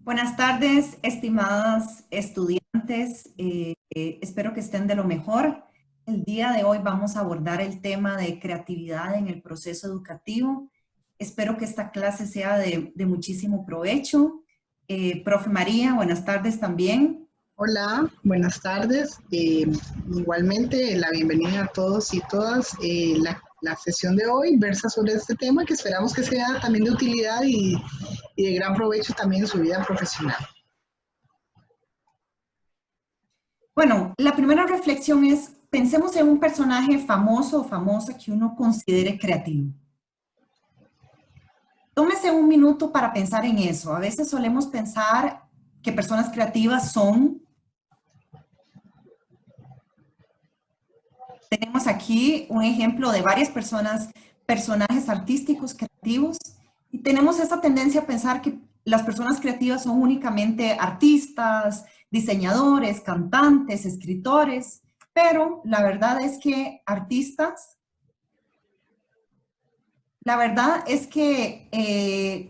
Buenas tardes, estimadas estudiantes. Espero que estén de lo mejor. El día de hoy vamos a abordar el tema de creatividad en el proceso educativo. Espero que esta clase sea de muchísimo provecho. Profe María, buenas tardes también. Hola, buenas tardes. Igualmente, la bienvenida a todos y todas. La sesión de hoy versa sobre este tema que esperamos que sea también de utilidad y de gran provecho también en su vida profesional. Bueno, la primera reflexión es, pensemos en un personaje famoso o famosa que uno considere creativo. Tómese un minuto para pensar en eso. A veces solemos pensar que personas creativas son... Tenemos aquí un ejemplo de varias personajes artísticos creativos, y tenemos esta tendencia a pensar que las personas creativas son únicamente artistas, diseñadores, cantantes, escritores, pero la verdad es que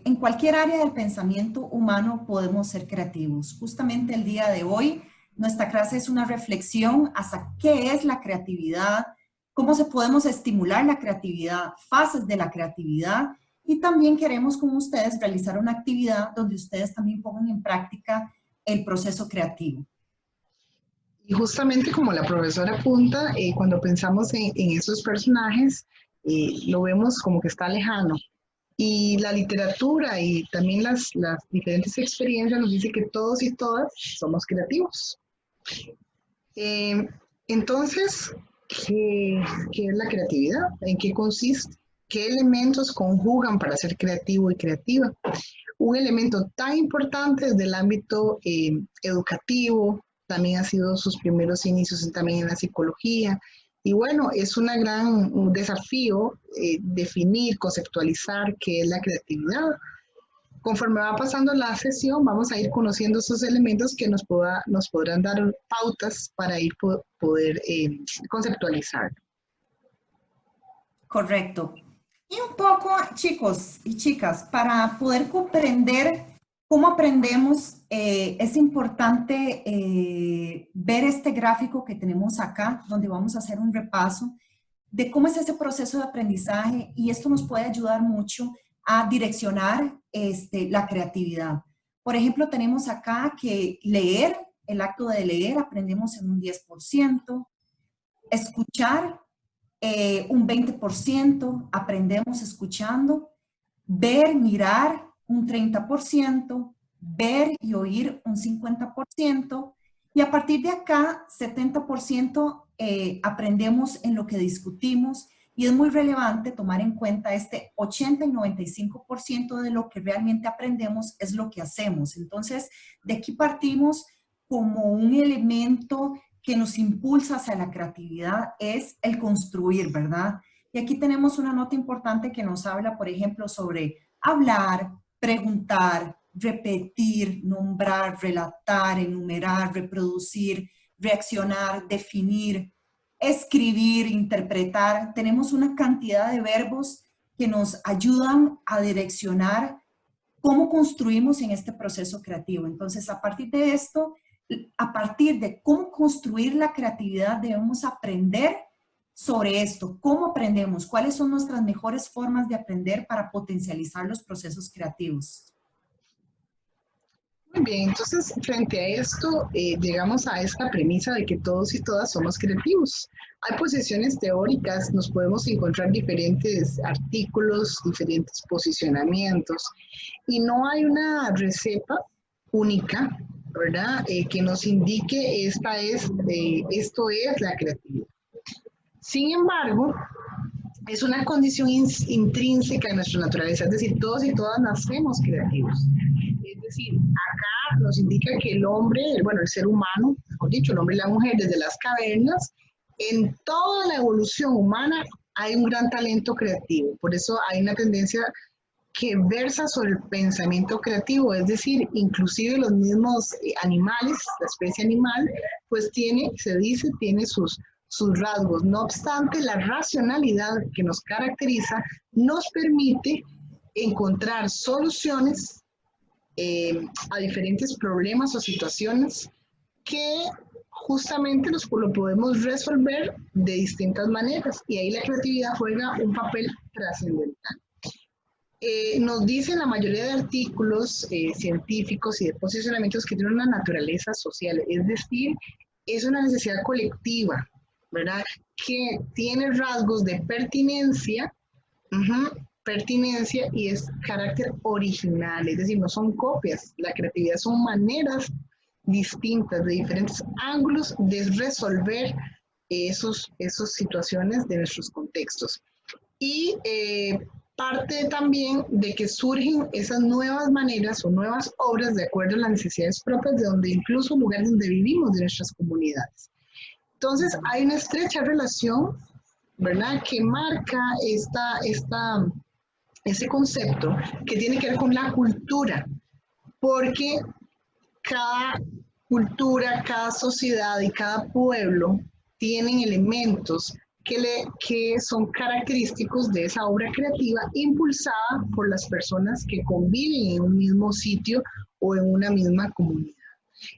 en cualquier área del pensamiento humano podemos ser creativos. Justamente el día de hoy, nuestra clase es una reflexión hacia qué es la creatividad, cómo se podemos estimular la creatividad, fases de la creatividad, y también queremos con ustedes realizar una actividad donde ustedes también pongan en práctica el proceso creativo. Y justamente como la profesora apunta, cuando pensamos en esos personajes, lo vemos como que está lejano. Y la literatura y también las diferentes experiencias nos dice que todos y todas somos creativos. Entonces, ¿qué es la creatividad? ¿En qué consiste? ¿Qué elementos conjugan para ser creativo y creativa? Un elemento tan importante desde el ámbito educativo, también ha sido sus primeros inicios también en la psicología. Y bueno, es un desafío definir, conceptualizar qué es la creatividad. Conforme va pasando la sesión, vamos a ir conociendo esos elementos que nos podrán dar pautas para poder conceptualizar. Correcto. Y un poco, chicos y chicas, para poder comprender cómo aprendemos, es importante ver este gráfico que tenemos acá, donde vamos a hacer un repaso de cómo es ese proceso de aprendizaje, y esto nos puede ayudar mucho a direccionar la creatividad. Por ejemplo, tenemos acá que leer, el acto de leer, aprendemos en un 10%, escuchar, un 20%, aprendemos escuchando, ver, mirar, un 30%, ver y oír, un 50%, y a partir de acá, 70% aprendemos en lo que discutimos, y es muy relevante tomar en cuenta este 80 y 95% de lo que realmente aprendemos es lo que hacemos. Entonces, de aquí partimos como un elemento que nos impulsa hacia la creatividad, es el construir, ¿verdad? Y aquí tenemos una nota importante que nos habla, por ejemplo, sobre hablar, preguntar, repetir, nombrar, relatar, enumerar, reproducir, reaccionar, definir, escribir, interpretar. Tenemos una cantidad de verbos que nos ayudan a direccionar cómo construimos en este proceso creativo. Entonces, a partir de esto, a partir de cómo construir la creatividad, debemos aprender sobre esto. ¿Cómo aprendemos? ¿Cuáles son nuestras mejores formas de aprender para potencializar los procesos creativos? Muy bien, entonces frente a esto llegamos a esta premisa de que todos y todas somos creativos. Hay posiciones teóricas, nos podemos encontrar diferentes artículos, diferentes posicionamientos, y no hay una receta única, ¿verdad? Que nos indique esto es la creatividad. Sin embargo, es una condición intrínseca de nuestra naturaleza, es decir, todos y todas nacemos creativos. Es decir, acá nos indica que el hombre, bueno, el ser humano, mejor dicho, el hombre y la mujer desde las cavernas, en toda la evolución humana hay un gran talento creativo. Por eso hay una tendencia que versa sobre el pensamiento creativo, es decir, inclusive los mismos animales, la especie animal, pues se dice, tiene sus rasgos. No obstante, la racionalidad que nos caracteriza nos permite encontrar soluciones a diferentes problemas o situaciones que justamente lo podemos resolver de distintas maneras y ahí la creatividad juega un papel trascendental. Nos dicen la mayoría de artículos científicos y de posicionamientos que tienen una naturaleza social, es decir, es una necesidad colectiva, ¿verdad? Que tiene rasgos de pertinencia, pertinencia y es carácter original, es decir, no son copias, la creatividad son maneras distintas, de diferentes ángulos de resolver esas situaciones de nuestros contextos. Y parte también de que surgen esas nuevas maneras o nuevas obras de acuerdo a las necesidades propias de donde incluso lugares donde vivimos, de nuestras comunidades. Entonces hay una estrecha relación, ¿verdad?, que marca ese concepto que tiene que ver con la cultura, porque cada cultura, cada sociedad y cada pueblo tienen elementos que son característicos de esa obra creativa impulsada por las personas que conviven en un mismo sitio o en una misma comunidad.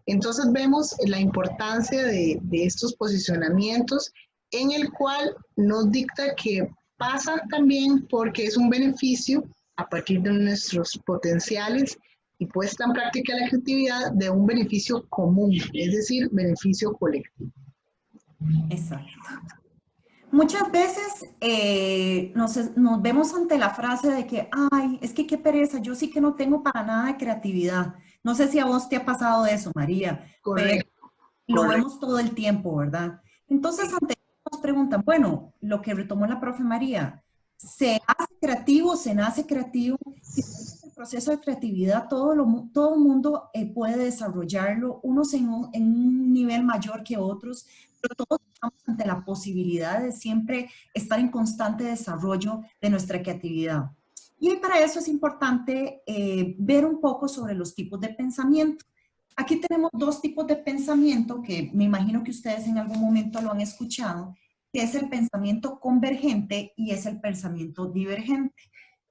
Entonces vemos la importancia de estos posicionamientos en el cual nos dicta que pasa también porque es un beneficio a partir de nuestros potenciales y puesta en práctica la creatividad de un beneficio común, es decir, beneficio colectivo. Exacto. Muchas veces nos vemos ante la frase de que, ay, es que qué pereza, yo sí que no tengo para nada de creatividad. No sé si a vos te ha pasado eso, María, Correcto. pero lo vemos todo el tiempo, ¿verdad? Entonces, ante nos preguntan, bueno, lo que retomó la profe María, ¿se hace creativo, se nace creativo? El proceso de creatividad, todo el mundo puede desarrollarlo, unos en un nivel mayor que otros, pero todos estamos ante la posibilidad de siempre estar en constante desarrollo de nuestra creatividad. Y para eso es importante ver un poco sobre los tipos de pensamiento. Aquí tenemos dos tipos de pensamiento que me imagino que ustedes en algún momento lo han escuchado, que es el pensamiento convergente y es el pensamiento divergente,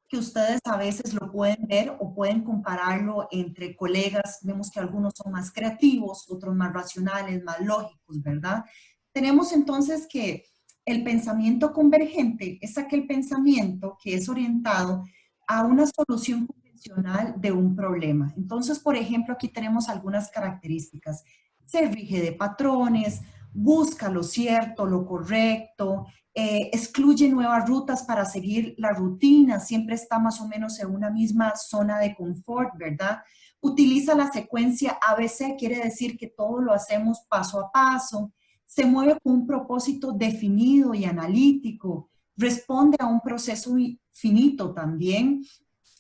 que ustedes a veces lo pueden ver o pueden compararlo entre colegas. Vemos que algunos son más creativos, otros más racionales, más lógicos, ¿verdad? Tenemos entonces que el pensamiento convergente es aquel pensamiento que es orientado a una solución convencional de un problema. Entonces, por ejemplo, aquí tenemos algunas características. Se rige de patrones, busca lo cierto, lo correcto, excluye nuevas rutas para seguir la rutina, siempre está más o menos en una misma zona de confort, ¿verdad? Utiliza la secuencia ABC, quiere decir que todo lo hacemos paso a paso, se mueve con un propósito definido y analítico, responde a un proceso finito también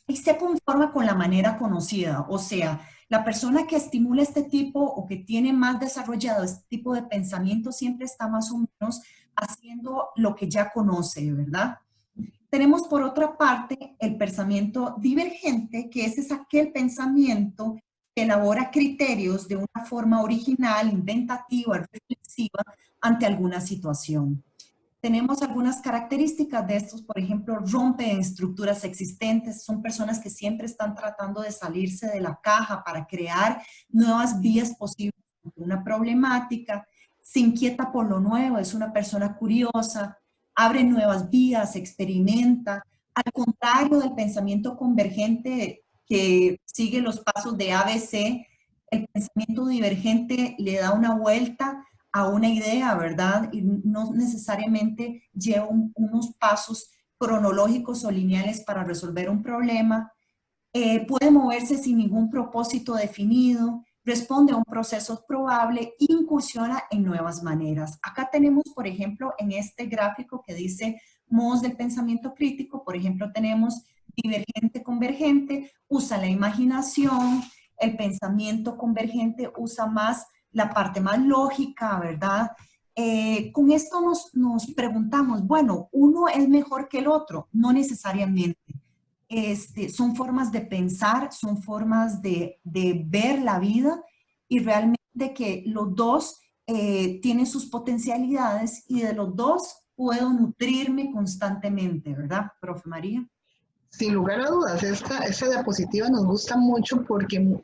y se conforma con la manera conocida, o sea, la persona que estimula este tipo o que tiene más desarrollado este tipo de pensamiento siempre está más o menos haciendo lo que ya conoce, ¿verdad? Tenemos por otra parte el pensamiento divergente, que ese es aquel pensamiento que elabora criterios de una forma original, inventativa, reflexiva ante alguna situación. Tenemos algunas características de estos, por ejemplo, rompen estructuras existentes, son personas que siempre están tratando de salirse de la caja para crear nuevas vías posibles ante una problemática, se inquieta por lo nuevo, es una persona curiosa, abre nuevas vías, experimenta, al contrario del pensamiento convergente que sigue los pasos de ABC, el pensamiento divergente le da una vuelta a una idea, ¿verdad? Y no necesariamente lleva unos pasos cronológicos o lineales para resolver un problema. Puede moverse sin ningún propósito definido, responde a un proceso probable, incursiona en nuevas maneras. Acá tenemos, por ejemplo, en este gráfico que dice modos del pensamiento crítico, por ejemplo, tenemos divergente, convergente, usa la imaginación, el pensamiento convergente usa más la parte más lógica, ¿verdad? Con esto nos preguntamos, bueno, ¿uno es mejor que el otro? No necesariamente. Son formas de pensar, son formas de ver la vida y realmente que los dos tienen sus potencialidades y de los dos puedo nutrirme constantemente, ¿verdad, profe María? Sin lugar a dudas, esta diapositiva nos gusta mucho porque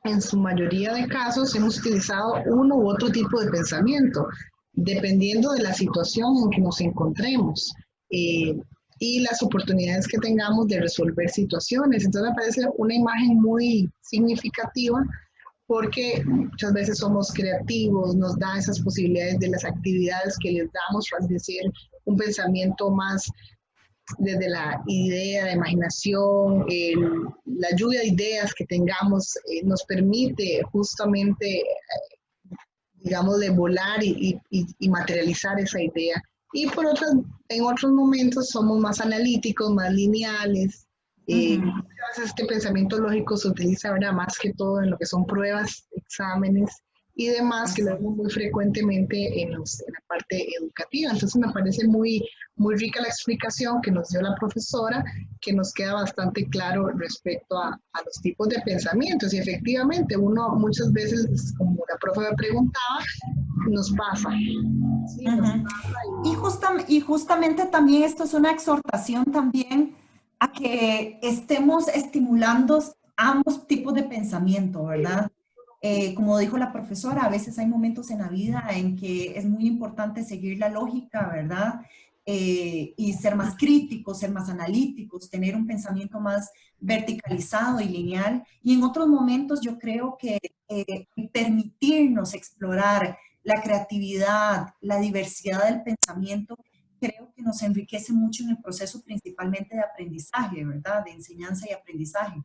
en su mayoría de casos hemos utilizado uno u otro tipo de pensamiento, dependiendo de la situación en que nos encontremos y las oportunidades que tengamos de resolver situaciones. Entonces me parece una imagen muy significativa porque muchas veces somos creativos, nos da esas posibilidades de las actividades que les damos, es decir, un pensamiento más desde la idea, la imaginación, la lluvia de ideas que tengamos nos permite justamente, digamos, de volar y materializar esa idea. Y por otras, en otros momentos somos más analíticos, más lineales. Muchas veces este pensamiento lógico se utiliza ahora más que todo en lo que son pruebas, exámenes y demás, que lo vemos muy frecuentemente en la parte educativa. Entonces me parece muy rica la explicación que nos dio la profesora, que nos queda bastante claro respecto a los tipos de pensamientos. Y efectivamente, uno muchas veces, como la profe me preguntaba, nos pasa. ¿Sí? Nos pasa Y justamente también esto es una exhortación también a que estemos estimulando ambos tipos de pensamiento, ¿verdad? Como dijo la profesora, a veces hay momentos en la vida en que es muy importante seguir la lógica, ¿verdad? Y ser más críticos, ser más analíticos, tener un pensamiento más verticalizado y lineal. Y en otros momentos yo creo que permitirnos explorar la creatividad, la diversidad del pensamiento, creo que nos enriquece mucho en el proceso principalmente de aprendizaje, ¿verdad? De enseñanza y aprendizaje.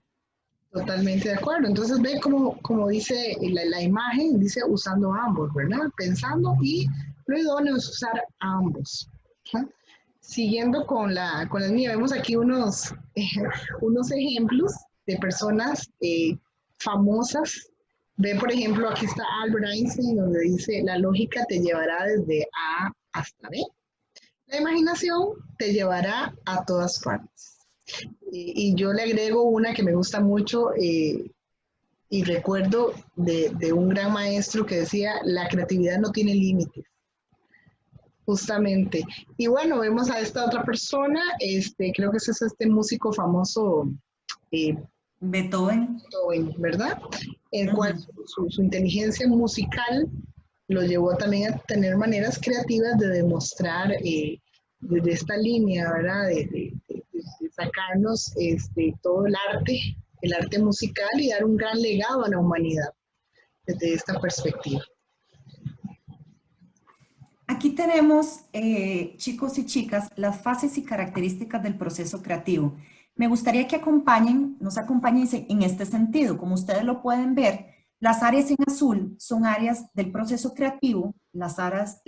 totalmente de acuerdo. Entonces ve como dice la imagen, dice usando ambos, ¿verdad? Pensando y lo idóneo es usar ambos. ¿Sí? Siguiendo con la mía, vemos aquí unos ejemplos de personas famosas. Ve, por ejemplo, aquí está Albert Einstein, donde dice, la lógica te llevará desde A hasta B. La imaginación te llevará a todas partes. Y yo le agrego una que me gusta mucho y recuerdo de un gran maestro que decía, la creatividad no tiene límites. Justamente. Y bueno, vemos a esta otra persona, creo que ese es este músico famoso, eh, Beethoven. Beethoven, ¿verdad? El cual Ujú. su inteligencia musical lo llevó también a tener maneras creativas de demostrar desde esta línea, ¿verdad? De sacarnos todo el arte musical y dar un gran legado a la humanidad desde esta perspectiva. Aquí tenemos, chicos y chicas, las fases y características del proceso creativo. Me gustaría que nos acompañen en este sentido. Como ustedes lo pueden ver, las áreas en azul son áreas del proceso creativo, las áreas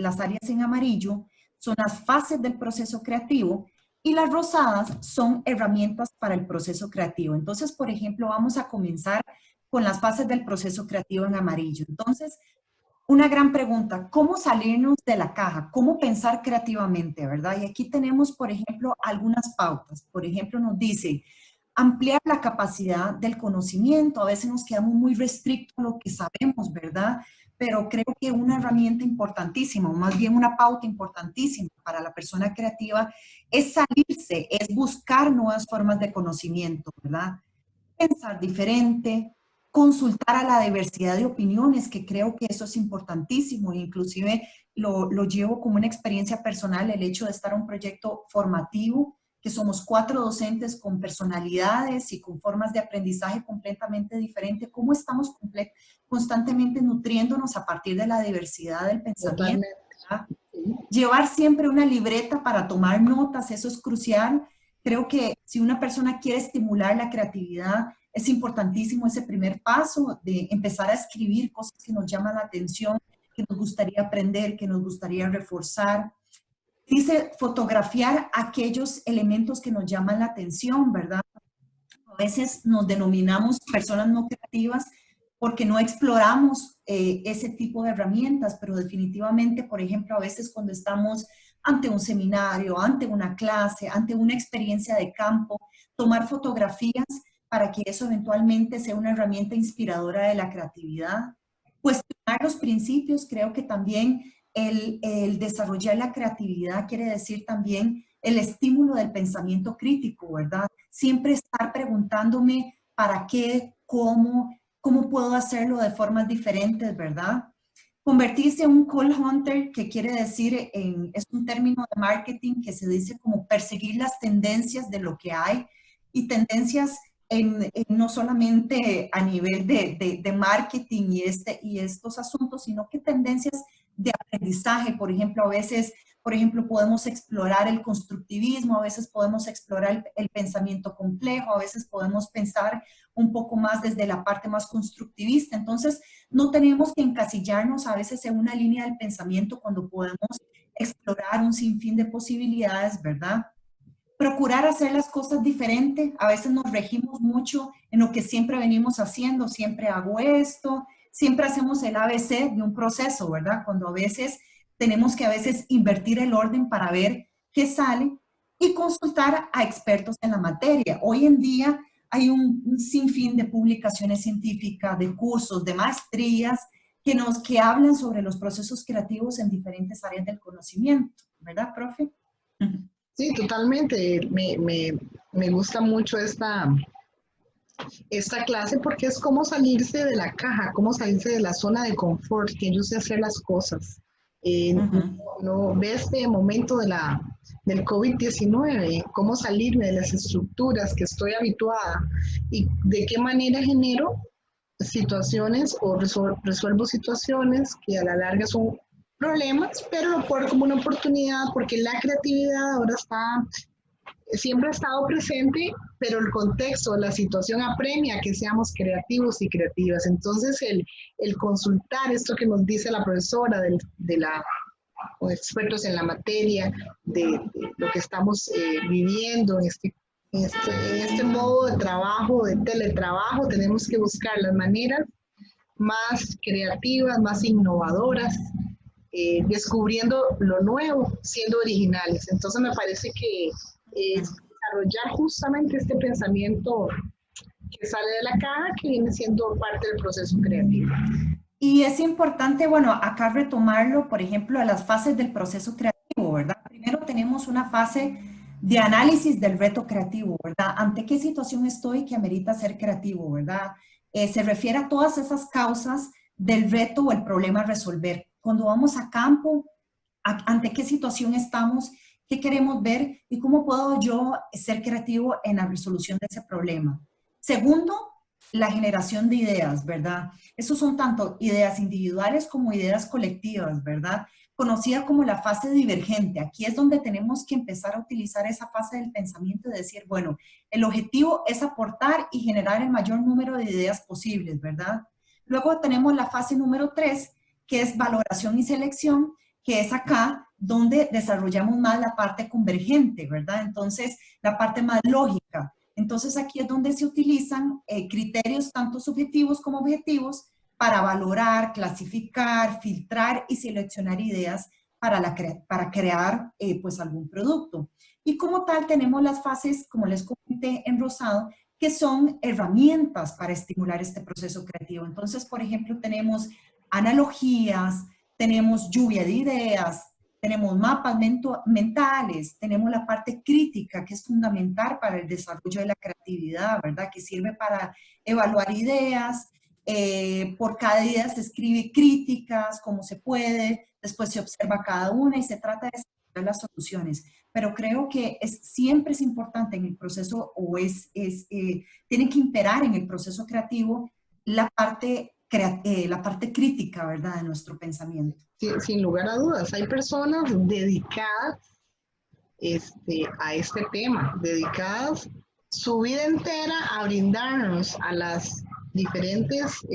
en amarillo son las fases del proceso creativo y las rosadas son herramientas para el proceso creativo. Entonces, por ejemplo, vamos a comenzar con las fases del proceso creativo en amarillo. Entonces, una gran pregunta, ¿cómo salirnos de la caja? ¿Cómo pensar creativamente, verdad? Y aquí tenemos, por ejemplo, algunas pautas. Por ejemplo, nos dice ampliar la capacidad del conocimiento. A veces nos quedamos muy restrictos a lo que sabemos, ¿verdad? Pero creo que una herramienta importantísima, o más bien una pauta importantísima para la persona creativa, es salirse, es buscar nuevas formas de conocimiento, ¿verdad? Pensar diferente, consultar a la diversidad de opiniones, que creo que eso es importantísimo, inclusive lo llevo como una experiencia personal, el hecho de estar en un proyecto formativo, que somos 4 docentes con personalidades y con formas de aprendizaje completamente diferentes, cómo estamos constantemente nutriéndonos a partir de la diversidad del pensamiento, Totalmente. ¿verdad? Sí. Llevar siempre una libreta para tomar notas, eso es crucial. Creo que si una persona quiere estimular la creatividad, es importantísimo ese primer paso de empezar a escribir cosas que nos llaman la atención, que nos gustaría aprender, que nos gustaría reforzar. Dice fotografiar aquellos elementos que nos llaman la atención, ¿verdad? A veces nos denominamos personas no creativas porque no exploramos ese tipo de herramientas, pero definitivamente, por ejemplo, a veces cuando estamos ante un seminario, ante una clase, ante una experiencia de campo, tomar fotografías para que eso eventualmente sea una herramienta inspiradora de la creatividad. Cuestionar los principios, creo que también el desarrollar la creatividad quiere decir también el estímulo del pensamiento crítico, ¿verdad? Siempre estar preguntándome para qué, cómo puedo hacerlo de formas diferentes, ¿verdad? Convertirse en un call hunter, que quiere decir, es un término de marketing que se dice como perseguir las tendencias de lo que hay, y tendencias no solamente a nivel de marketing y estos asuntos, sino que tendencias de aprendizaje. Por ejemplo, a veces, podemos explorar el constructivismo, a veces podemos explorar el pensamiento complejo, a veces podemos pensar un poco más desde la parte más constructivista. Entonces, no tenemos que encasillarnos a veces en una línea del pensamiento cuando podemos explorar un sinfín de posibilidades, ¿verdad? Procurar hacer las cosas diferentes. A veces nos regimos mucho en lo que siempre venimos haciendo. Siempre hago esto, siempre hacemos el ABC de un proceso, ¿verdad? Cuando a veces tenemos que invertir el orden para ver qué sale y consultar a expertos en la materia. Hoy en día hay un sinfín de publicaciones científicas, de cursos, de maestrías que hablan sobre los procesos creativos en diferentes áreas del conocimiento, ¿verdad, profe? Sí, totalmente. Me gusta mucho esta clase porque es cómo salirse de la caja, cómo salirse de la zona de confort, que yo sé hacer las cosas. No ve este momento del COVID-19, cómo salirme de las estructuras que estoy habituada y de qué manera genero situaciones o resuelvo situaciones que a la larga son problemas, pero lo puedo ver como una oportunidad porque la creatividad ahora siempre ha estado presente, pero el contexto, la situación apremia que seamos creativos y creativas. Entonces, el consultar esto que nos dice la profesora o expertos en la materia, de lo que estamos viviendo en este modo de trabajo, de teletrabajo, tenemos que buscar las maneras más creativas, más innovadoras, descubriendo lo nuevo, siendo originales. Entonces me parece que desarrollar justamente este pensamiento que sale de la caja, que viene siendo parte del proceso creativo. Y es importante, bueno, acá retomarlo, por ejemplo, a las fases del proceso creativo, ¿verdad? Primero tenemos una fase de análisis del reto creativo, ¿verdad? ¿Ante qué situación estoy que amerita ser creativo, ¿verdad? Se refiere a todas esas causas del reto o el problema a resolver. Cuando vamos a campo, ¿ante qué situación estamos? ¿Qué queremos ver? ¿Y cómo puedo yo ser creativo en la resolución de ese problema? Segundo, la generación de ideas, ¿verdad? Esos son tanto ideas individuales como ideas colectivas, ¿verdad? Conocida como la fase divergente. Aquí es donde tenemos que empezar a utilizar esa fase del pensamiento y decir, bueno, el objetivo es aportar y generar el mayor número de ideas posibles, ¿verdad? Luego tenemos la fase número 3, que es valoración y selección, que es acá donde desarrollamos más la parte convergente, ¿verdad? Entonces, la parte más lógica. Entonces, aquí es donde se utilizan criterios tanto subjetivos como objetivos para valorar, clasificar, filtrar y seleccionar ideas para crear pues algún producto. Y como tal tenemos las fases, como les comenté en rosado, que son herramientas para estimular este proceso creativo. Entonces, por ejemplo, tenemos analogías, tenemos lluvia de ideas, tenemos mapas mentales, tenemos la parte crítica, que es fundamental para el desarrollo de la creatividad, ¿verdad? Que sirve para evaluar ideas. Por cada idea se escribe críticas, cómo se puede, después se observa cada una y se trata de desarrollar las soluciones. Pero creo que siempre es importante en el proceso, tiene que imperar en el proceso creativo la parte crítica, ¿verdad?, de nuestro pensamiento. Sin lugar a dudas, hay personas dedicadas a este tema, dedicadas su vida entera a brindarnos a las diferentes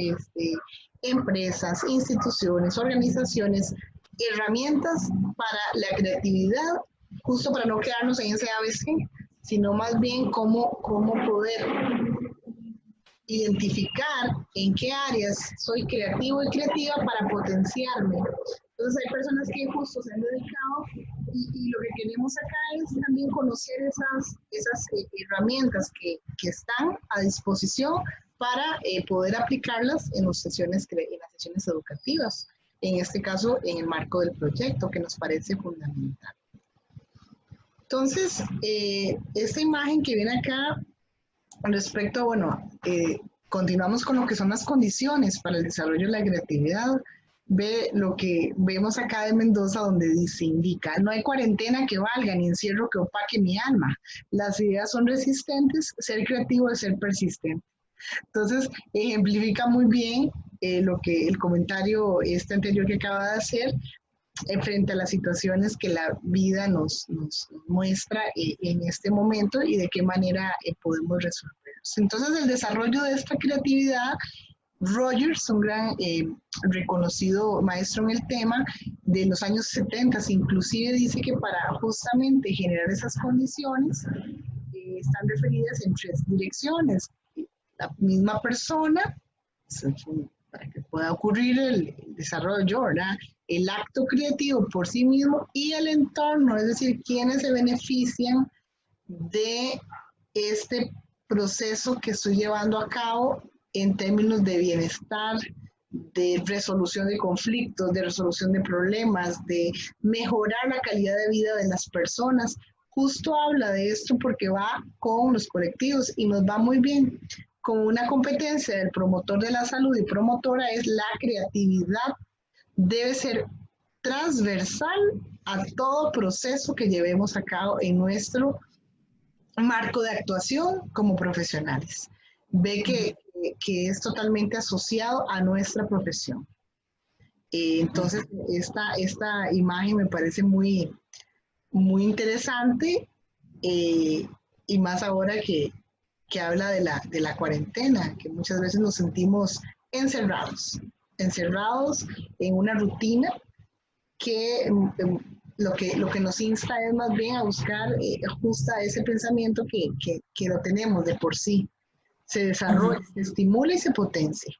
empresas, instituciones, organizaciones, herramientas para la creatividad, justo para no quedarnos en ese ABC, sino más bien cómo poder identificar en qué áreas soy creativo y creativa para potenciarme. Entonces hay personas que justo se han dedicado y lo que queremos acá es también conocer esas herramientas que están a disposición para poder aplicarlas en las sesiones educativas, en este caso en el marco del proyecto, que nos parece fundamental. Entonces, esta imagen que viene acá respecto a, bueno, continuamos con lo que son las condiciones para el desarrollo de la creatividad. Ve lo que vemos acá de Mendoza, donde se indica, no hay cuarentena que valga, ni encierro que opaque mi alma. Las ideas son resistentes, ser creativo es ser persistente. Entonces, ejemplifica muy bien lo que el comentario este anterior que acaba de hacer, frente a las situaciones que la vida nos muestra en este momento y de qué manera podemos resolverlos. Entonces, el desarrollo de esta creatividad, Rogers, un gran reconocido maestro en el tema, de los años 70, inclusive dice que para justamente generar esas condiciones están referidas en tres direcciones. La misma persona, para que pueda ocurrir el desarrollo, ¿verdad? El acto creativo por sí mismo y el entorno, es decir, quienes se benefician de este proceso que estoy llevando a cabo en términos de bienestar, de resolución de conflictos, de resolución de problemas, de mejorar la calidad de vida de las personas. Justo habla de esto porque va con los colectivos y nos va muy bien. Como una competencia del promotor de la salud y promotora es la creatividad. Debe ser transversal a todo proceso que llevemos a cabo en nuestro marco de actuación como profesionales. Ve que es totalmente asociado a nuestra profesión. Entonces, esta imagen me parece muy, muy interesante, y más ahora que habla de la cuarentena, que muchas veces nos sentimos encerrados en una rutina que lo que nos insta es más bien a buscar justa ese pensamiento que lo tenemos de por sí. Se desarrolla, se estimula y se potencia.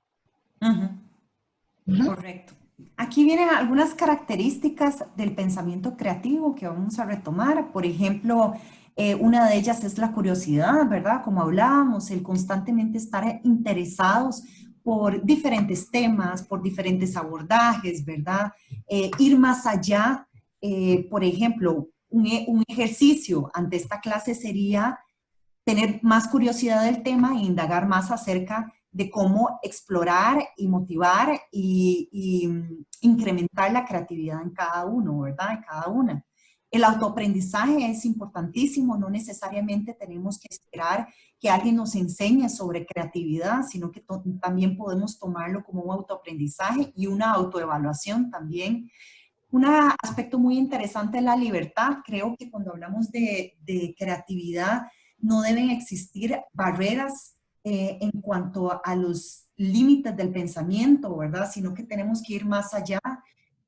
Correcto. Aquí vienen algunas características del pensamiento creativo que vamos a retomar. Por ejemplo, una de ellas es la curiosidad, ¿verdad? Como hablábamos, el constantemente estar interesados por diferentes temas, por diferentes abordajes, ¿verdad? Ir más allá, por ejemplo, un ejercicio ante esta clase sería tener más curiosidad del tema e indagar más acerca de cómo explorar y motivar y incrementar la creatividad en cada uno, ¿verdad? En cada una. El autoaprendizaje es importantísimo, no necesariamente tenemos que esperar que alguien nos enseñe sobre creatividad, sino que también podemos tomarlo como un autoaprendizaje y una autoevaluación también. Un aspecto muy interesante es la libertad. Creo que cuando hablamos de creatividad no deben existir barreras en cuanto a los límites del pensamiento, ¿verdad? Sino que tenemos que ir más allá.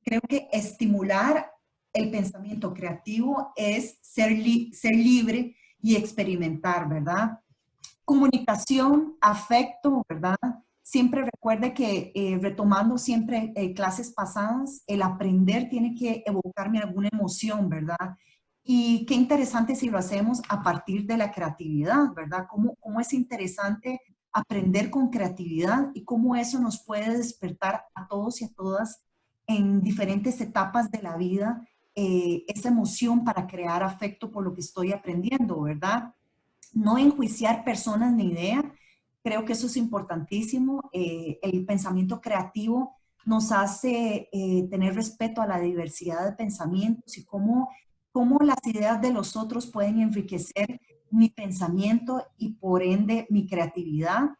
Creo que estimular el pensamiento creativo es ser libre y experimentar, ¿verdad? Comunicación, afecto, ¿verdad? Siempre recuerde que retomando siempre clases pasadas, el aprender tiene que evocarme alguna emoción, ¿verdad? Y qué interesante si lo hacemos a partir de la creatividad, ¿verdad? Cómo es interesante aprender con creatividad y cómo eso nos puede despertar a todos y a todas en diferentes etapas de la vida, esa emoción para crear afecto por lo que estoy aprendiendo, ¿verdad? No enjuiciar personas ni ideas. Creo que eso es importantísimo. El pensamiento creativo nos hace tener respeto a la diversidad de pensamientos y cómo las ideas de los otros pueden enriquecer mi pensamiento y por ende mi creatividad.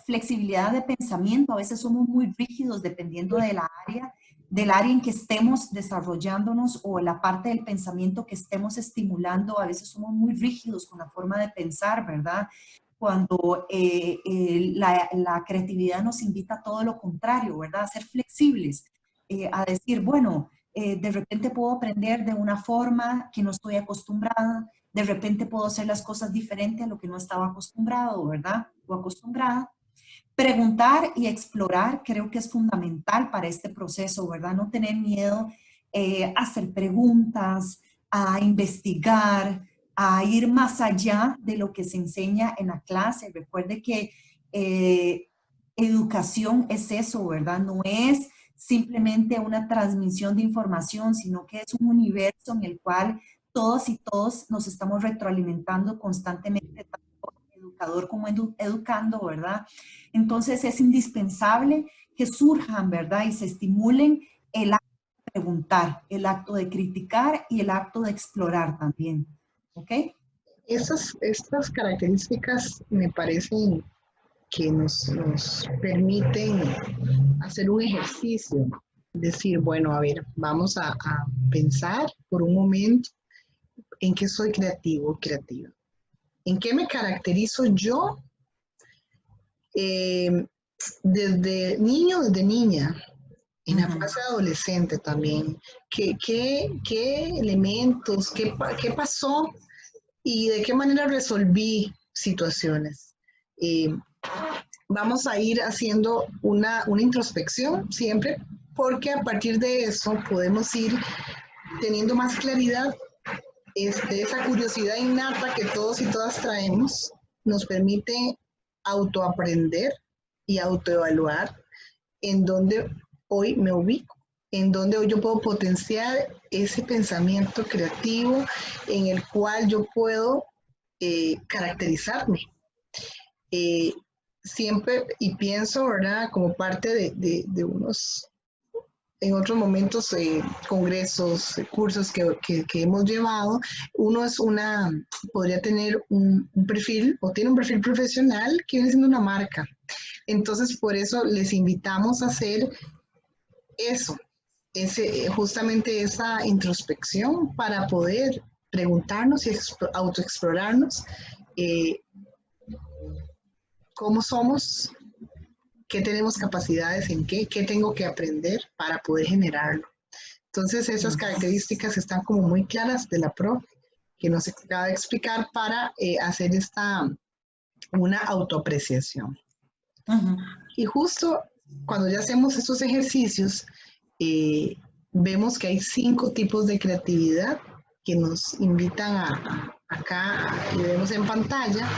Flexibilidad de pensamiento. A veces somos muy rígidos dependiendo de la área, del área en que estemos desarrollándonos o la parte del pensamiento que estemos estimulando. A veces somos muy rígidos con la forma de pensar, ¿verdad? Cuando la creatividad nos invita a todo lo contrario, ¿verdad? A ser flexibles, a decir, bueno, de repente puedo aprender de una forma que no estoy acostumbrada, de repente puedo hacer las cosas diferentes a lo que no estaba acostumbrado, ¿verdad? O acostumbrada. Preguntar y explorar creo que es fundamental para este proceso, ¿verdad? No tener miedo a hacer preguntas, a investigar, a ir más allá de lo que se enseña en la clase. Recuerde que educación es eso, ¿verdad? No es simplemente una transmisión de información, sino que es un universo en el cual todos y todos nos estamos retroalimentando constantemente, tanto educador como educando, ¿verdad? Entonces es indispensable que surjan, ¿verdad? Y se estimulen el acto de preguntar, el acto de criticar y el acto de explorar también, ¿ok? Estas características me parecen que nos permiten hacer un ejercicio, decir, bueno, a ver, vamos a pensar por un momento en qué soy creativo, creativa, en qué me caracterizo yo eh, desde niño, desde niña, en la fase adolescente también, qué elementos, qué pasó y de qué manera resolví situaciones. Eh, Vamos a ir haciendo una introspección siempre, porque a partir de eso podemos ir teniendo más claridad. Esa curiosidad innata que todos y todas traemos nos permite autoaprender y autoevaluar en dónde hoy me ubico, en dónde hoy yo puedo potenciar ese pensamiento creativo en el cual yo puedo caracterizarme. Eh, Siempre, y pienso, ¿verdad? Como parte de unos, en otros momentos, congresos, cursos que hemos llevado, uno es podría tener un perfil o tiene un perfil profesional que viene siendo una marca. Entonces, por eso les invitamos a hacer eso, justamente esa introspección para poder preguntarnos y autoexplorarnos eh, cómo somos, qué tenemos capacidades, qué tengo que aprender para poder generarlo. Entonces, esas características están como muy claras de la profe que nos acaba de explicar para hacer una autoapreciación. Y justo cuando ya hacemos estos ejercicios, vemos que hay 5 tipos de creatividad que nos invitan acá, y vemos en pantalla,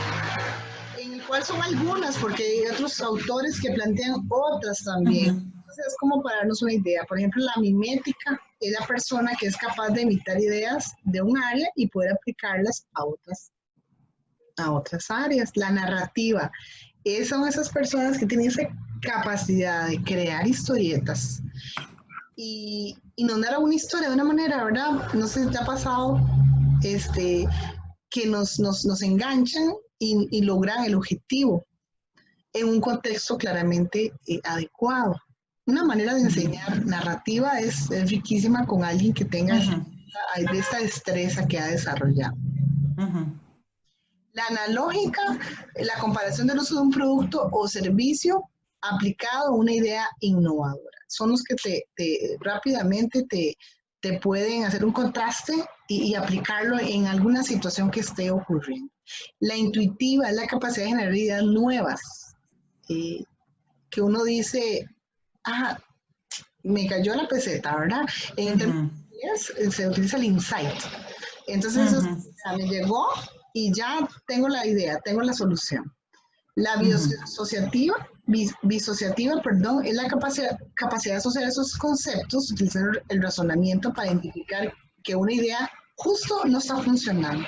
en el cual son algunas, porque hay otros autores que plantean otras también. Entonces es como para darnos una idea. Por ejemplo, la mimética es la persona que es capaz de imitar ideas de un área y poder aplicarlas a otras áreas. La narrativa son esas personas que tienen esa capacidad de crear historietas y nos narra una historia de una manera, ¿verdad? No sé si te ha pasado que nos enganchan y logran el objetivo en un contexto claramente adecuado. Una manera de enseñar narrativa es riquísima con alguien que tenga esta destreza que ha desarrollado. La analógica, la comparación del uso de un producto o servicio aplicado a una idea innovadora. Son los que rápidamente te pueden hacer un contraste y aplicarlo en alguna situación que esté ocurriendo. La intuitiva es la capacidad de generar ideas nuevas, que uno dice, me cayó la peseta, ¿verdad? En términos se utiliza el insight. Entonces, eso me llegó y ya tengo la idea, tengo la solución. La bisociativa, es la capacidad de asociar esos conceptos, utilizar el razonamiento para identificar que una idea justo no está funcionando.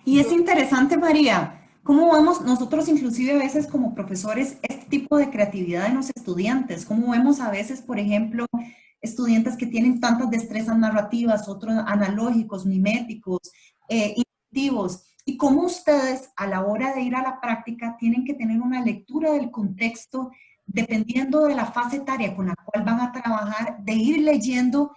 Y es interesante, María, cómo vemos nosotros inclusive a veces como profesores este tipo de creatividad en los estudiantes, cómo vemos a veces, por ejemplo, estudiantes que tienen tantas destrezas narrativas, otros analógicos, miméticos, intuitivos, y cómo ustedes a la hora de ir a la práctica tienen que tener una lectura del contexto dependiendo de la fase etaria con la cual van a trabajar, de ir leyendo,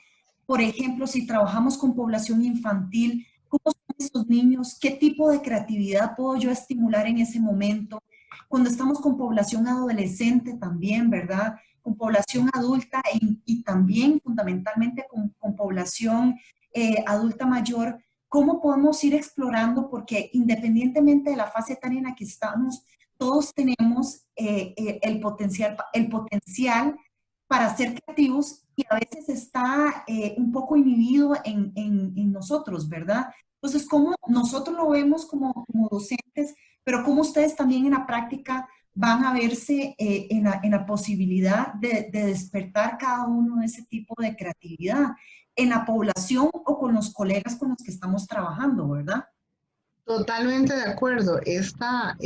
por ejemplo, si trabajamos con población infantil, cómo son esos niños, qué tipo de creatividad puedo yo estimular en ese momento. Cuando estamos con población adolescente también, ¿verdad? Con población adulta y también fundamentalmente con población adulta mayor, ¿cómo podemos ir explorando? Porque independientemente de la fase etaria en la que estamos, todos tenemos el potencial para ser creativos y a veces está un poco inhibido en nosotros, ¿verdad? Entonces, ¿cómo nosotros lo vemos como docentes, pero cómo ustedes también en la práctica van a verse en la posibilidad de despertar cada uno de ese tipo de creatividad? en la población o con los colegas con los que estamos trabajando, ¿verdad? Totalmente de acuerdo. Esta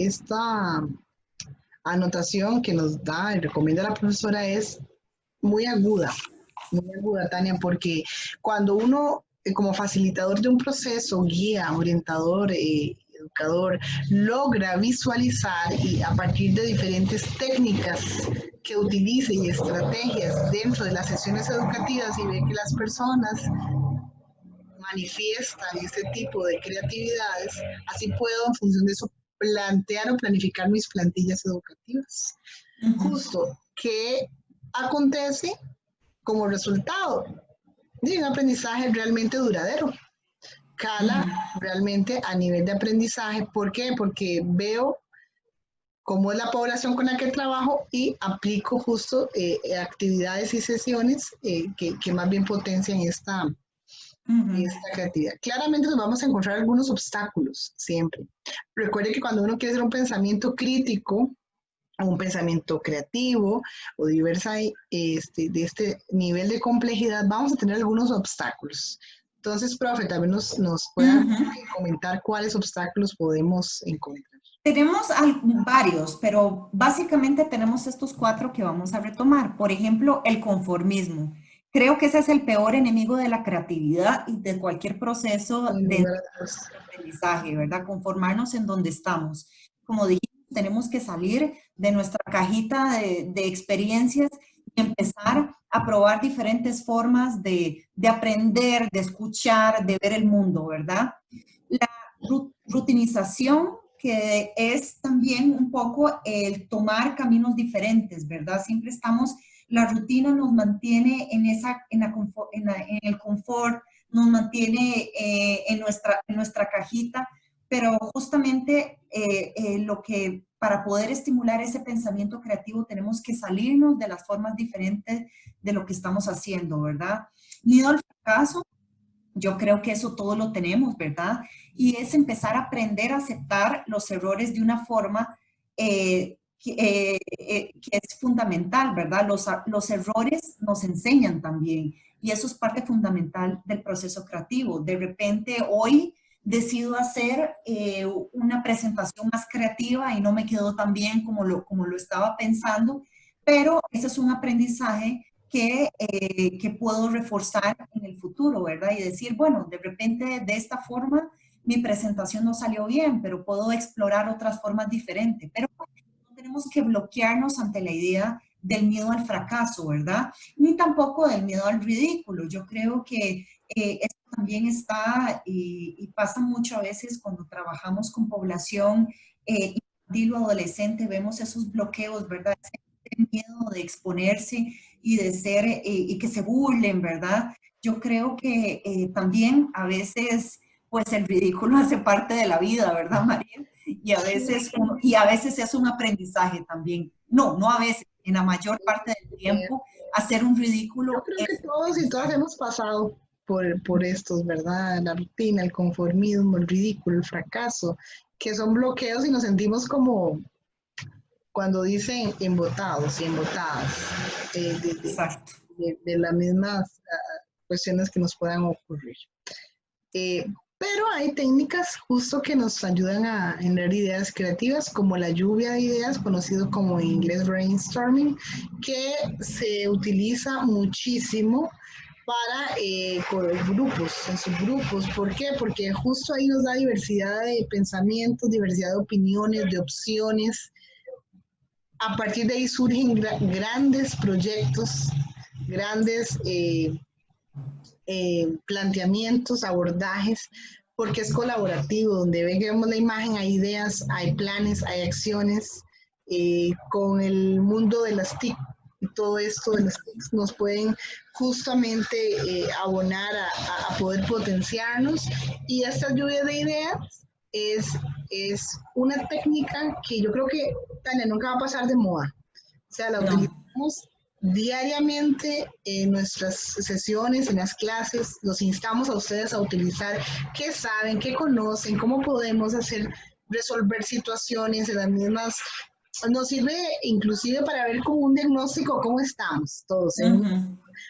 anotación que nos da y recomienda la profesora es muy aguda, Tania, porque cuando uno, como facilitador de un proceso, guía, orientador, educador, logra visualizar y a partir de diferentes técnicas que utilice y estrategias dentro de las sesiones educativas y ve que las personas manifiestan este tipo de creatividades, así puedo en función de eso plantear o planificar mis plantillas educativas. Justo, ¿qué acontece como resultado de un aprendizaje realmente duradero? Cala realmente a nivel de aprendizaje. ¿Por qué? Porque veo cómo es la población con la que trabajo y aplico justo actividades y sesiones que más bien potencian esta creatividad. Claramente nos vamos a encontrar algunos obstáculos siempre. Recuerde que cuando uno quiere hacer un pensamiento crítico, un pensamiento creativo o diversa de este nivel de complejidad, vamos a tener algunos obstáculos. Entonces, profe, también nos pueda comentar cuáles obstáculos podemos encontrar. Tenemos varios, pero básicamente tenemos estos 4 que vamos a retomar. Por ejemplo, el conformismo. Creo que ese es el peor enemigo de la creatividad y de cualquier proceso de aprendizaje, ¿verdad? Conformarnos en donde estamos. Como dijimos, tenemos que salir de nuestra cajita de experiencias y empezar a probar diferentes formas de aprender, de escuchar, de ver el mundo, ¿verdad? La rutinización, que es también un poco el tomar caminos diferentes, ¿verdad? Siempre estamos, la rutina nos mantiene en el confort, nos mantiene en nuestra cajita, pero justamente lo que para poder estimular ese pensamiento creativo tenemos que salirnos de las formas diferentes de lo que estamos haciendo, ¿verdad? Miedo al fracaso, yo creo que eso todo lo tenemos, ¿verdad? Y es empezar a aprender a aceptar los errores de una forma que es fundamental, ¿verdad? Los errores nos enseñan también y eso es parte fundamental del proceso creativo. De repente hoy decido hacer una presentación más creativa y no me quedó tan bien como lo estaba pensando, pero ese es un aprendizaje que puedo reforzar en el futuro, ¿verdad? Y decir, bueno, de repente de esta forma mi presentación no salió bien, pero puedo explorar otras formas diferentes. Pero no tenemos que bloquearnos ante la idea del miedo al fracaso, ¿verdad? Ni tampoco del miedo al ridículo. Yo creo que esto también está y pasa mucho a veces cuando trabajamos con población infantil o adolescente, vemos esos bloqueos, ¿verdad? Ese miedo de exponerse y de ser, y que se burlen, ¿verdad? Yo creo que también a veces, pues el ridículo hace parte de la vida, ¿verdad, María? Y a veces es un aprendizaje también. No, no a veces, en la mayor parte del tiempo, hacer un Yo ridículo creo es que un todos y todas aprendizaje. hemos pasado por estos, ¿verdad? La rutina, el conformismo, el ridículo, el fracaso, que son bloqueos y nos sentimos como cuando dicen embotados y embotadas Exacto. de las mismas cuestiones que nos puedan ocurrir. Eh, pero hay técnicas justo que nos ayudan a generar ideas creativas, como la lluvia de ideas, conocido como en inglés brainstorming, que se utiliza muchísimo para grupos, en subgrupos. ¿Por qué? Porque justo ahí nos da diversidad de pensamientos, diversidad de opiniones, de opciones. A partir de ahí surgen grandes proyectos, grandes planteamientos, abordajes, porque es colaborativo, donde vemos la imagen, hay ideas, hay planes, hay acciones, con el mundo de las TIC y todo esto de las TIC nos pueden justamente abonar a poder potenciarnos, y esta lluvia de ideas es una técnica que yo creo que, Tania, nunca va a pasar de moda. O sea, la No. utilizamos diariamente en nuestras sesiones, en las clases. Los instamos a ustedes a utilizar qué saben, qué conocen, cómo podemos hacer, resolver situaciones en las mismas. Nos sirve inclusive para ver como un diagnóstico cómo estamos todos.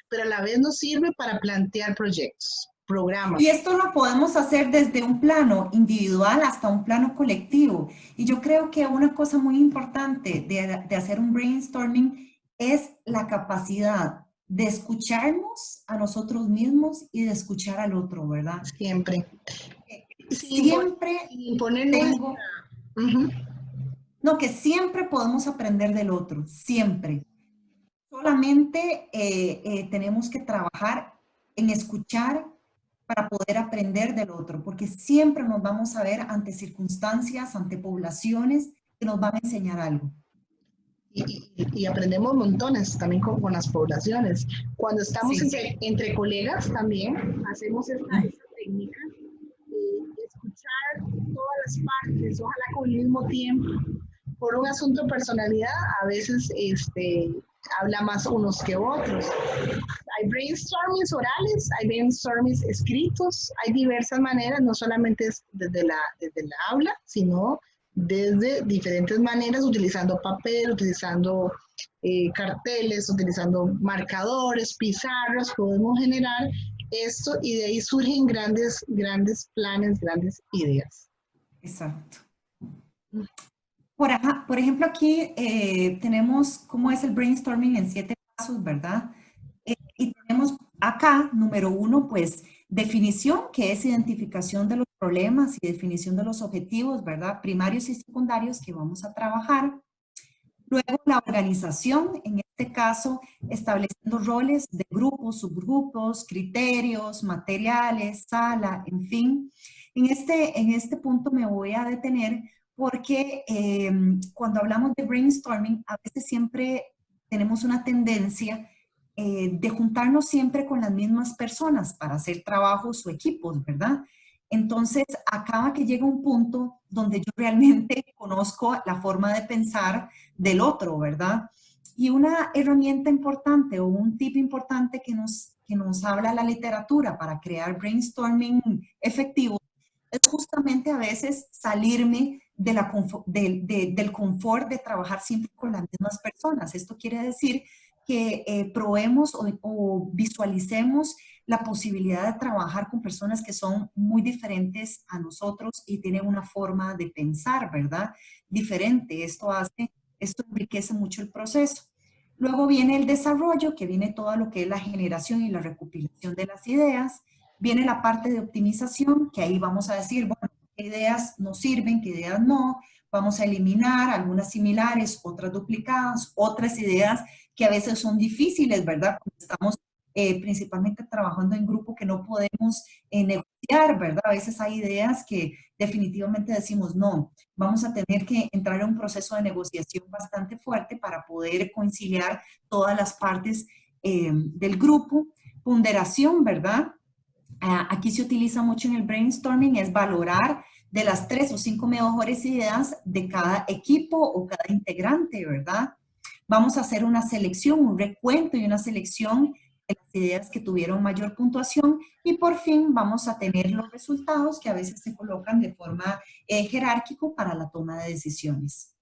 pero a la vez nos sirve para plantear proyectos, programas. Y esto lo podemos hacer desde un plano individual hasta un plano colectivo. Y yo creo que una cosa muy importante de hacer un brainstorming es la capacidad de escucharnos a nosotros mismos y de escuchar al otro, ¿verdad? Siempre. Siempre Sin imponer tengo, Ujú. no, que siempre podemos aprender del otro, siempre. Solamente tenemos que trabajar en escuchar para poder aprender del otro, porque siempre nos vamos a ver ante circunstancias, ante poblaciones que nos van a enseñar algo. Y aprendemos montones también con las poblaciones. Cuando estamos Sí. entre colegas también hacemos esta técnica de escuchar todas las partes, ojalá con el mismo tiempo. Por un asunto de personalidad, a veces habla más unos que otros. Hay brainstormings orales, hay brainstormings escritos, hay diversas maneras, no solamente desde la aula, sino desde diferentes maneras, utilizando papel, utilizando carteles, utilizando marcadores, pizarras, podemos generar esto y de ahí surgen grandes planes, grandes ideas. Exacto. Por ejemplo, aquí tenemos cómo es el brainstorming en 7 pasos, ¿verdad? Y tenemos acá, número 1, pues definición, que es identificación de los problemas y definición de los objetivos, ¿verdad? Primarios y secundarios que vamos a trabajar. Luego la organización, en este caso, estableciendo roles de grupos, subgrupos, criterios, materiales, sala, en fin. En este punto me voy a detener porque cuando hablamos de brainstorming, a veces siempre tenemos una tendencia de juntarnos siempre con las mismas personas para hacer trabajos o equipos, ¿verdad? Entonces, acaba que llega un punto donde yo realmente conozco la forma de pensar del otro, ¿verdad? Y una herramienta importante o un tip importante que nos habla la literatura para crear brainstorming efectivo es justamente a veces salirme del confort de trabajar siempre con las mismas personas. Esto quiere decir que probemos o visualicemos la posibilidad de trabajar con personas que son muy diferentes a nosotros y tienen una forma de pensar, ¿verdad? Diferente. Esto enriquece mucho el proceso. Luego viene el desarrollo, que viene todo lo que es la generación y la recopilación de las ideas. Viene la parte de optimización, que ahí vamos a decir, bueno, qué ideas nos sirven, qué ideas no. Vamos a eliminar algunas similares, otras duplicadas, otras ideas que a veces son difíciles, ¿verdad? Cuando estamos principalmente trabajando en grupo que no podemos negociar, ¿verdad? A veces hay ideas que definitivamente decimos, no, vamos a tener que entrar en un proceso de negociación bastante fuerte para poder conciliar todas las partes del grupo. Ponderación, ¿verdad? Aquí se utiliza mucho en el brainstorming, es valorar de las 3 o 5 mejores ideas de cada equipo o cada integrante, ¿verdad? Vamos a hacer una selección, un recuento y una selección de las ideas que tuvieron mayor puntuación y por fin vamos a tener los resultados que a veces se colocan de forma jerárquico para la toma de decisiones.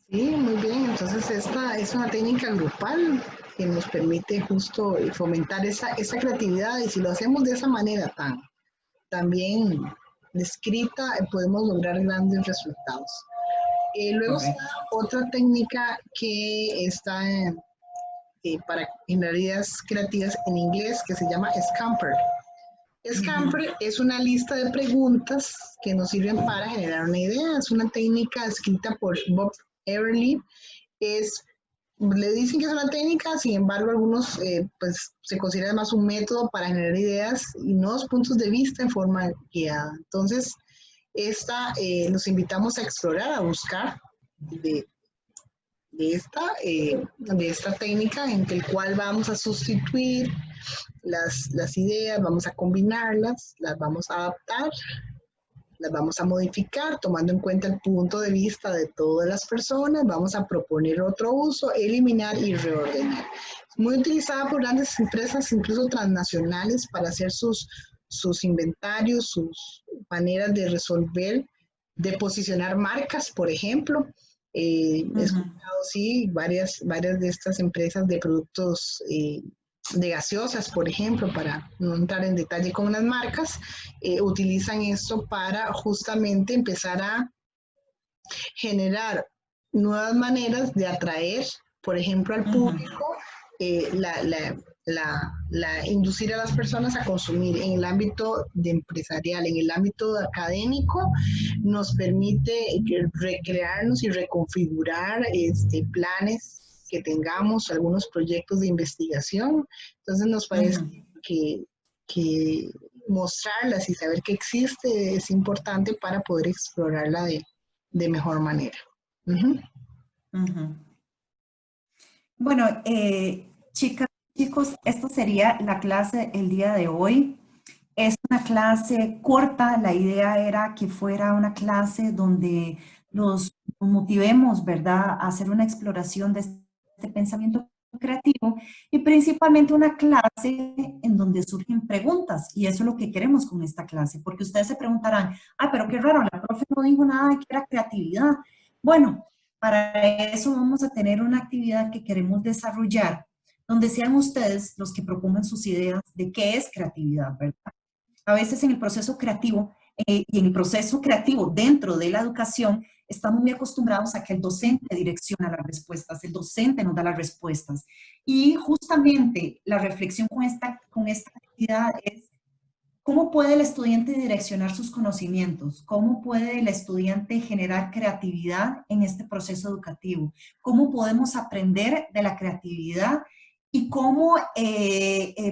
Sí, muy bien. Entonces esta es una técnica grupal que nos permite justo fomentar esa creatividad y si lo hacemos de esa manera tan bien descrita, podemos lograr grandes resultados. Luego está otra técnica que está para generar ideas creativas en inglés que se llama Scamper. Scamper es una lista de preguntas que nos sirven para generar una idea. Es una técnica escrita por Bob Everly. Le dicen que es una técnica, sin embargo, algunos pues, se considera más un método para generar ideas y nuevos puntos de vista en forma guiada. Entonces, los invitamos a explorar, a buscar de esta técnica en el cual vamos a sustituir las ideas, vamos a combinarlas, las vamos a adaptar, las vamos a modificar tomando en cuenta el punto de vista de todas las personas, vamos a proponer otro uso, eliminar y reordenar. Muy utilizada por grandes empresas, incluso transnacionales, para hacer sus inventarios, sus maneras de resolver, de posicionar marcas, por ejemplo. He escuchado, sí, varias de estas empresas de productos de gaseosas, por ejemplo, para no entrar en detalle con las marcas, utilizan esto para justamente empezar a generar nuevas maneras de atraer, por ejemplo, al público, eh, la, la, inducir a las personas a consumir en el ámbito de empresarial, en el ámbito académico, nos permite recrearnos y reconfigurar planes que tengamos, algunos proyectos de investigación. Entonces nos parece que mostrarlas y saber que existe es importante para poder explorarla de mejor manera. Bueno, chicas, chicos, esto sería la clase el día de hoy. Es una clase corta, la idea era que fuera una clase donde nos motivemos, ¿verdad?, a hacer una exploración de este pensamiento creativo y principalmente una clase en donde surgen preguntas y eso es lo que queremos con esta clase, porque ustedes se preguntarán, ah, pero qué raro, la profe no dijo nada de que era creatividad. Bueno, para eso vamos a tener una actividad que queremos desarrollar donde sean ustedes los que propongan sus ideas de qué es creatividad, ¿verdad? A veces en el proceso creativo y en el proceso creativo dentro de la educación, estamos muy acostumbrados a que el docente direcciona las respuestas, el docente nos da las respuestas. Y justamente la reflexión con esta actividad es cómo puede el estudiante direccionar sus conocimientos, cómo puede el estudiante generar creatividad en este proceso educativo, cómo podemos aprender de la creatividad y cómo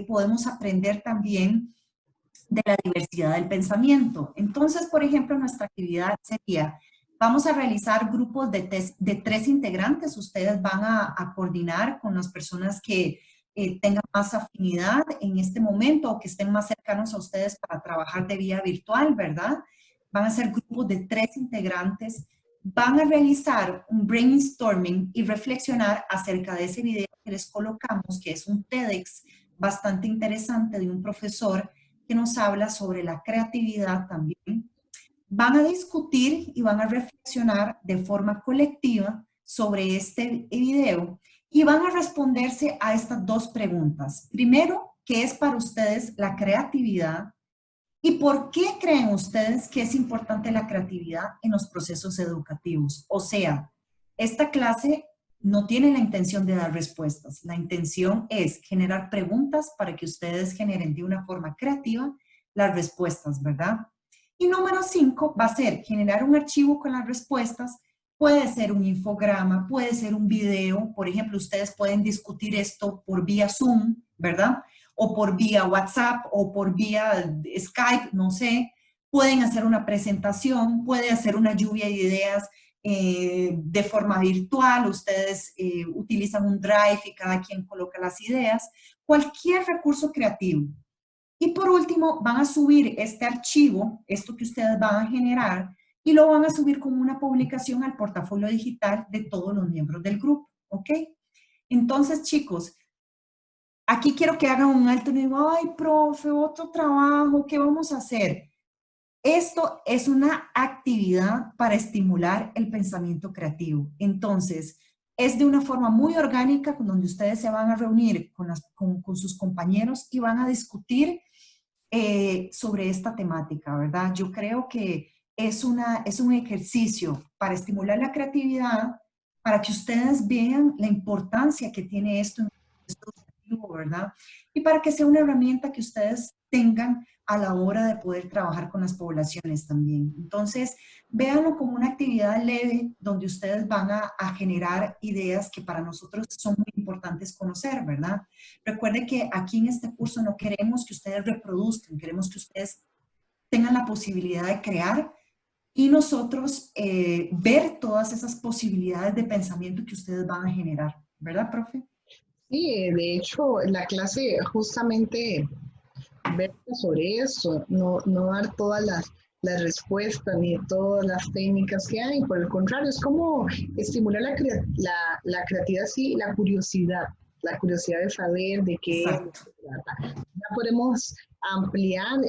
podemos aprender también de la diversidad del pensamiento. Entonces, por ejemplo, nuestra actividad sería, vamos a realizar grupos de 3 integrantes. Ustedes van a coordinar con las personas que tengan más afinidad en este momento o que estén más cercanos a ustedes para trabajar de vía virtual, ¿verdad? Van a ser grupos de 3 integrantes. Van a realizar un brainstorming y reflexionar acerca de ese video que les colocamos, que es un TEDx bastante interesante de un profesor que nos habla sobre la creatividad también. Van a discutir y van a reflexionar de forma colectiva sobre este video y van a responderse a estas 2 preguntas. Primero, ¿qué es para ustedes la creatividad? ¿Y por qué creen ustedes que es importante la creatividad en los procesos educativos? O sea, esta clase no tiene la intención de dar respuestas. La intención es generar preguntas para que ustedes generen de una forma creativa las respuestas, ¿verdad? Y número 5 va a ser generar un archivo con las respuestas. Puede ser un infograma, puede ser un video. Por ejemplo, ustedes pueden discutir esto por vía Zoom, ¿verdad? O por vía WhatsApp o por vía Skype, no sé. Pueden hacer una presentación, puede hacer una lluvia de ideas de forma virtual, ustedes utilizan un Drive y cada quien coloca las ideas, cualquier recurso creativo. Y por último, van a subir este archivo, esto que ustedes van a generar, y lo van a subir como una publicación al portafolio digital de todos los miembros del grupo, ¿ok? Entonces, chicos, aquí quiero que hagan un alto y digan, ay, profe, otro trabajo, ¿qué vamos a hacer? Esto es una actividad para estimular el pensamiento creativo. Entonces, es de una forma muy orgánica con donde ustedes se van a reunir con sus compañeros y van a discutir sobre esta temática, ¿verdad? Yo creo que es un ejercicio para estimular la creatividad, para que ustedes vean la importancia que tiene esto en el proceso educativo, ¿verdad? Y para que sea una herramienta que ustedes tengan a la hora de poder trabajar con las poblaciones también. Entonces, véanlo como una actividad leve donde ustedes van a generar ideas que para nosotros son muy importantes conocer, ¿verdad? Recuerde que aquí en este curso no queremos que ustedes reproduzcan, queremos que ustedes tengan la posibilidad de crear y nosotros ver todas esas posibilidades de pensamiento que ustedes van a generar, ¿verdad, profe? Sí, de hecho, la clase justamente versa sobre eso, no dar todas las respuestas ni todas las técnicas que hay, por el contrario, es como estimular la creatividad, sí, la curiosidad, la curiosidad de saber de qué Exacto. ya podemos ampliar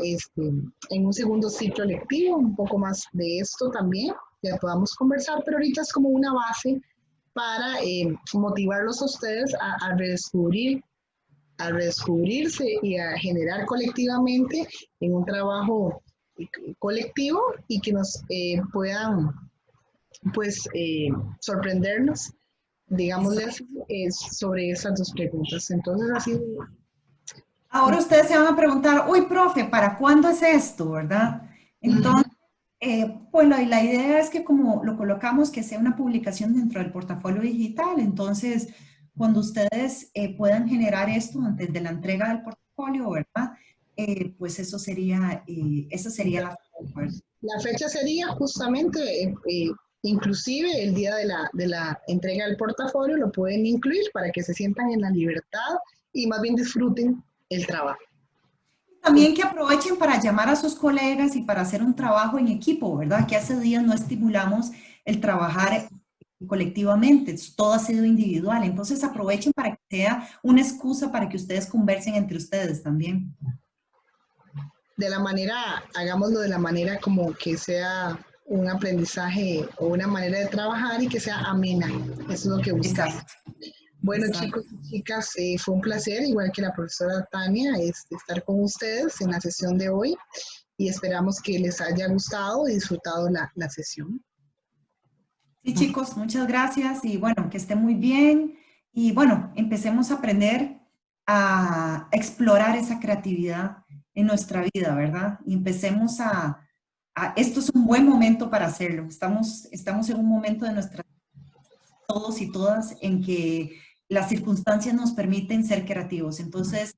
en un segundo ciclo lectivo un poco más de esto también, ya podamos conversar, pero ahorita es como una base para motivarlos a ustedes a redescubrirse y a generar colectivamente en un trabajo colectivo y que nos puedan pues sorprendernos, digámosles, sobre esas dos preguntas. Entonces, así. Ahora ustedes se van a preguntar, uy, profe, ¿para cuándo es esto, verdad? Entonces, bueno, y la idea es que como lo colocamos, que sea una publicación dentro del portafolio digital. Entonces, cuando ustedes puedan generar esto antes de la entrega del portafolio, ¿verdad? Pues esa sería la fecha, ¿verdad? La fecha sería justamente, inclusive el día de la entrega del portafolio, lo pueden incluir para que se sientan en la libertad y más bien disfruten el trabajo. También que aprovechen para llamar a sus colegas y para hacer un trabajo en equipo, ¿verdad? Que hace días no estimulamos el trabajar colectivamente, todo ha sido individual. Entonces aprovechen para que sea una excusa para que ustedes conversen entre ustedes también. De la manera, hagámoslo de la manera como que sea un aprendizaje o una manera de trabajar y que sea amena. Eso es lo que buscamos. Exacto. Bueno, Exacto. chicos y chicas, fue un placer, igual que la profesora Tania, estar con ustedes en la sesión de hoy y esperamos que les haya gustado y disfrutado la sesión. Sí, chicos, muchas gracias y bueno, que esté muy bien y bueno, empecemos a aprender a explorar esa creatividad en nuestra vida, ¿verdad? Y empecemos esto es un buen momento para hacerlo. Estamos en un momento de nuestra todos y todas en que las circunstancias nos permiten ser creativos. Entonces,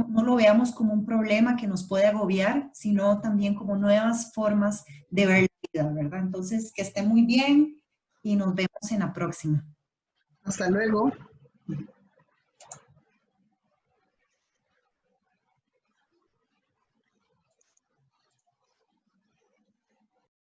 no lo veamos como un problema que nos puede agobiar, sino también como nuevas formas de ver la vida, ¿verdad? Entonces, que esté muy bien y nos vemos en la próxima. Hasta luego.